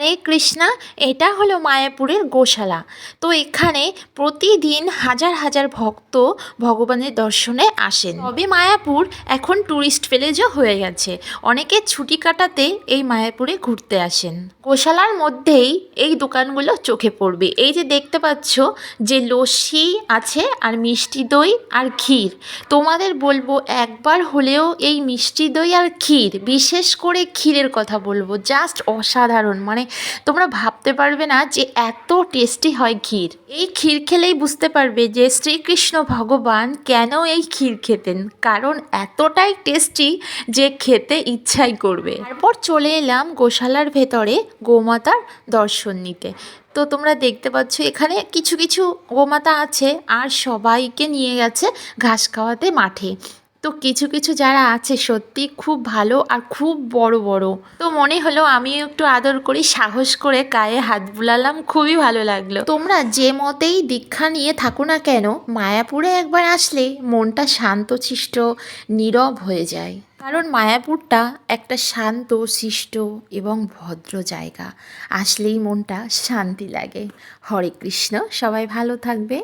হরে কৃষ্ণা। এটা হলো মায়াপুরের গোশালা। তো এখানে প্রতিদিন হাজার হাজার ভক্ত ভগবানের দর্শনে আসেন। তবে মায়াপুর এখন ট্যুরিস্ট ভিলেজও হয়ে গেছে। অনেকে ছুটি কাটাতে এই মায়াপুরে ঘুরতে আসেন। গোশালার মধ্যেই এই দোকানগুলো চোখে পড়বে। এই যে দেখতে পাচ্ছ যে লস্যি আছে আর মিষ্টি দই আর ক্ষীর। তোমাদের বলবো একবার হলেও এই মিষ্টি দই আর ক্ষীর, বিশেষ করে ক্ষীরের কথা বলবো, জাস্ট অসাধারণ। মানে তোমরা ভাবতে পারবে না যে এত টেস্টি হয় ক্ষীর। এই ক্ষীর খেলেই বুঝতে পারবে যে শ্রীকৃষ্ণ ভগবান কেন এই ক্ষীর খেতেন, কারণ এতটাই টেস্টি যে খেতে ইচ্ছাই করবে। তারপর চলে এলাম গোশালার ভেতরে গোমাতার দর্শন নিতে। তো তোমরা দেখতে পাচ্ছ এখানে কিছু কিছু গোমাতা আছে আর সবাইকে নিয়ে গেছে ঘাস খাওয়াতে মাঠে। তো কিছু কিছু যারা আছে সত্যি খুব ভালো আর খুব বড় বড়। তো মনে হলো আমিও একটু আদর করি, সাহস করে গায়ে হাত বুলালাম, খুবই ভালো লাগলো। তোমরা যে মতেই দীক্ষা নিয়ে থাকো না কেন, মায়াপুরে একবার আসলে মনটা শান্তশিষ্ট নীরব হয়ে যায়। কারণ মায়াপুরটা একটা শান্ত শিষ্ট এবং ভদ্র জায়গা। আসলেই মনটা শান্তি লাগে। হরে কৃষ্ণ, সবাই ভালো থাকবে।